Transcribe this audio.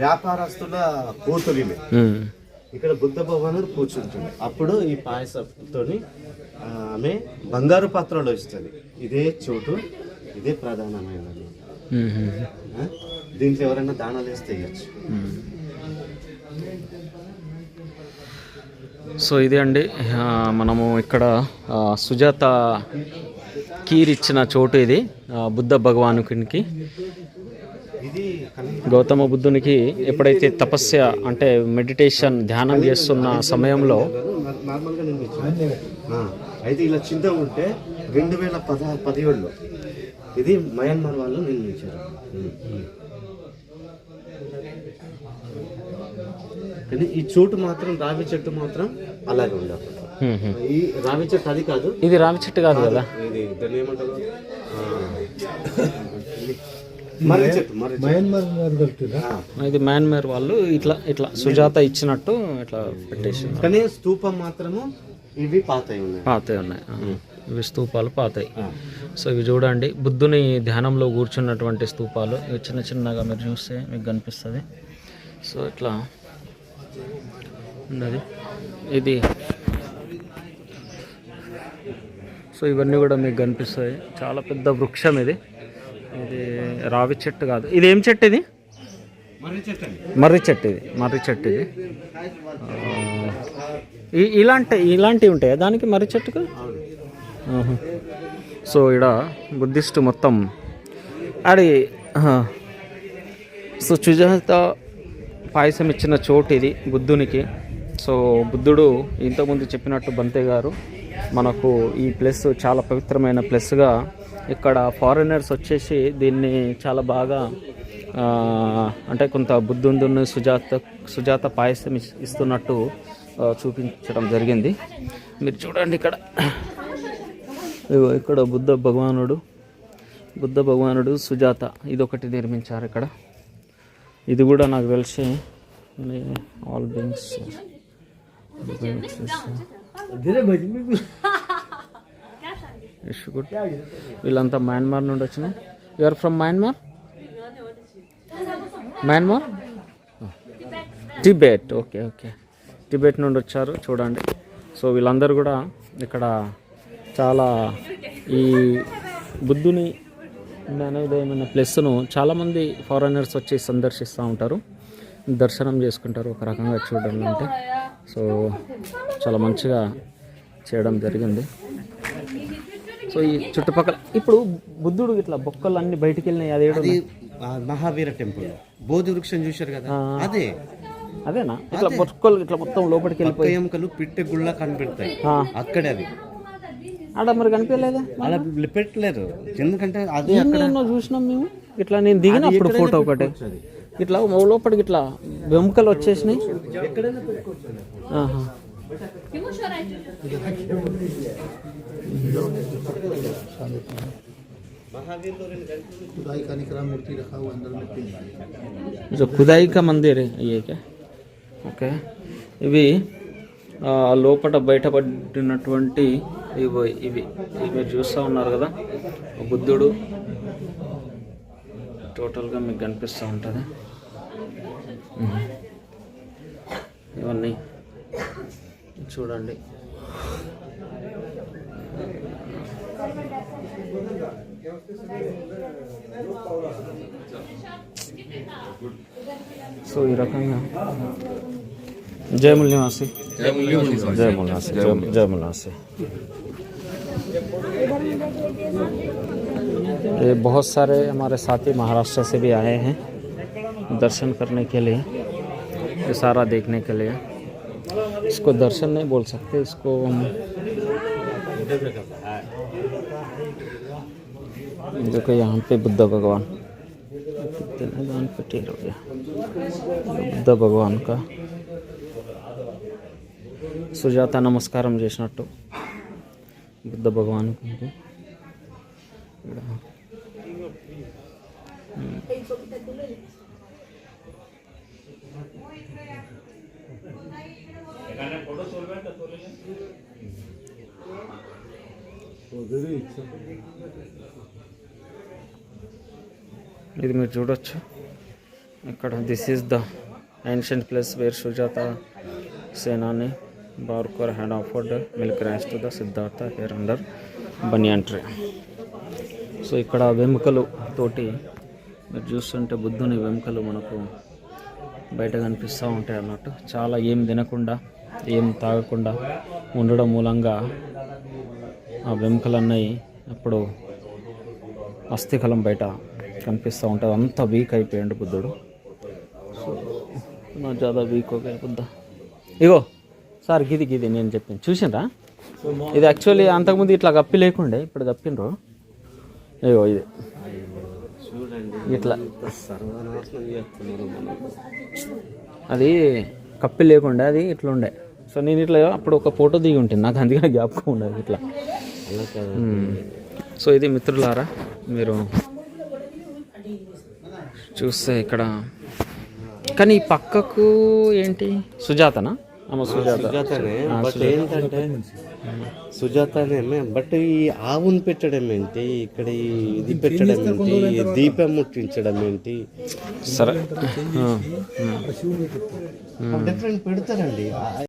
వ్యాపారస్తుల కూతురు ఇక్కడ బుద్ధ భగవానుడు కూర్చుంటుంది. అప్పుడు ఈ పాయసంతో ఆమె బంగారు పాత్రలో ఇస్తుంది. ఇదే చోటు, ఇదే ప్రధానమైనది. దీంట్లో ఎవరైనా దానాలు వేస్తే ఇవ్వచ్చు. సో ఇదే అండి, మనము ఇక్కడ సుజాత కీర్ ఇచ్చిన చోటు ఇది. బుద్ధ భగవానునికి, గౌతమ బుద్ధునికి ఎప్పుడైతే తపస్య అంటే మెడిటేషన్ ధ్యానం చేస్తున్న సమయంలో నార్మల్గా అయితే ఇలా చింత ఉంటే 2017లో ఇది మయన్మార్ వాళ్ళు నిర్మించారు. కానీ ఈ చోటు మాత్రం, రావి చెట్టు మాత్రం అలాగే ఉండదు. ఈ రావి చెట్టు అది కాదు, ఇది రావి చెట్టు కాదు కదా, ఇది దాన్ని ఏమంటారు, ఇది మయన్మార్ వాళ్ళు ఇట్లా ఇట్లా సుజాత ఇచ్చినట్టు ఇట్లా పెట్టేసి. కానీ స్తూపం మాత్రము ఇవి పాతయి ఉన్నాయి. ఇవి స్తూపాలు పాతాయి. సో ఇవి చూడండి, బుద్ధుని ధ్యానంలో కూర్చున్నటువంటి స్తూపాలు. ఇవి చిన్న చిన్నగా మీరు చూస్తే మీకు కనిపిస్తుంది. సో ఇట్లా ఉన్నది ఇది. సో ఇవన్నీ కూడా మీకు కనిపిస్తాయి. చాలా పెద్ద వృక్షం ఇది. ఇది రావి చెట్టు కాదు, ఇది ఏం చెట్టు? ఇది మర్రి చెట్టు. ఇది మర్రి చెట్టు. ఇది ఇలాంటివి ఉంటాయా దానికి, మర్రి చెట్టుకు? సో ఇక్కడ బుద్ధిస్ట్ మొత్తం అది. సో సుజాత పాయసం ఇచ్చిన చోటు ఇది బుద్ధునికి. సో బుద్ధుడు ఇంతకుముందు చెప్పినట్టు బంతే గారు మనకు ఈ ప్లేస్ చాలా పవిత్రమైన ప్లేస్గా, ఇక్కడ ఫారినర్స్ వచ్చేసి దీన్ని చాలా బాగా అంటే కొంత బుద్ధుని సుజాత పాయసం ఇస్తున్నట్టు చూపించడం జరిగింది. మీరు చూడండి ఇక్కడ బుద్ధ భగవానుడు సుజాత ఇదొకటి నిర్మించారు ఇక్కడ. ఇది కూడా నాకు తెలిసి ఆల్ బీయింగ్స్ వీళ్ళంతా మయన్మార్ నుండి వచ్చినాయి. You're from Myanmar Tibet. Okay, Tibet నుండి వచ్చారు చూడండి. సో వీళ్ళందరూ కూడా ఇక్కడ చాలా ఈ బుద్ధుని జ్ఞానోదయమైన ప్లేస్ను చాలామంది ఫారినర్స్ వచ్చి సందర్శిస్తూ ఉంటారు, దర్శనం చేసుకుంటారు ఒక రకంగా చూడడం అంటే. సో చాలా మంచిగా చేయడం జరిగింది. సో ఈ చుట్టుపక్కల ఇప్పుడు బుద్ధుడు ఇట్లా బొక్కలు అన్ని బయటికి వెళ్ళినాయి. అది మహావీర టెంపుల్, బోధి వృక్షం చూశారు కదా, అదేనా? ఇట్లా బొక్కలు ఇట్లా మొత్తం లోపలికి వెళ్ళిపోయి ఎముకలు పిట్టె గుళ్ళ కనిపెడతాయి అక్కడే. అది ఆడ మరి కనిపించలేదా? అలా పెట్టలేరు, ఎందుకంటే అది ఎన్నో చూసినాం మేము. ఇట్లా నేను దిగినప్పుడు ఫోటో ఒకటి ఇట్లా లోపలికి ఇట్లా వెముకలు వచ్చేసినాయి. जो खुदाई का मंदिर है ये क्या? ఓకే, ఇవి లోపల బయటపడినటువంటి ఇవి మీరు చూస్తూ ఉన్నారు కదా, బుద్ధుడు టోటల్గా మీకు కనిపిస్తూ ఉంటుంది. ఇవన్నీ చూడండి. సో ఈ రకంగా जय मूल निवासी, जय मूल निवासी। ये बहुत सारे हमारे साथी महाराष्ट्र से भी आए हैं दर्शन करने के लिए, ये सारा देखने के लिए। इसको दर्शन नहीं बोल सकते, इसको हम देखो यहाँ पे बुद्ध भगवान कितने दान पटेल हो गया। बुद्ध भगवान का సుజాత నమస్కారం చేసినట్టు బుద్ధ భగవానుకి ఇది మీరు చూడొచ్చు. ఇక్కడ this is the ancient place where Sujata Senani barker had offered milk rice to the Siddhartha here under banyan tree. So ఇక్కడ వెముకలు తోటి మీరు చూస్తుంటే బుద్ధుని వెముకలు మనకు బయట కనిపిస్తూ ఉంటాయి అన్నట్టు. చాలా ఏం తినకుండా ఏం తాగకుండా ఉండడం మూలంగా ఆ వెముకలు అన్నవి అప్పుడు అస్థికలం బయట కనిపిస్తూ ఉంటుంది. అంత వీక్ అయిపోయాడు బుద్ధుడు. సో నా చాలా వీక్ ఓకే బుద్ధ. ఇగో సార్ గిది నేను చెప్పింది చూసిండ్రా? ఇది యాక్చువల్లీ అంతకుముందు ఇట్లా గప్పి లేకుండే, ఇప్పుడు గప్పిండ్రు. ఇగో ఇది ఇట్లా అది కప్పి లేకుండా అది ఇట్లా ఉండే. సో నేను ఇట్లా అప్పుడు ఒక ఫోటో దిగి ఉంటుంది, నాకు అందుకని జ్ఞాపకం ఉండదు ఇట్లా. సో ఇది మిత్రులారా, మీరు చూస్తే ఇక్కడ కానీ ఈ పక్కకు ఏంటి సుజాతనా? ఆమె సుజాతనే. బట్ ఏంటంటే సుజాతనే, బట్ ఈ ఆవును పెట్టడం ఏంటి, ఇక్కడ ఇది పెట్టడం ఏంటి, దీపం ముట్టించడం ఏంటి, సరే డిఫరెంట్ పెడతారండి.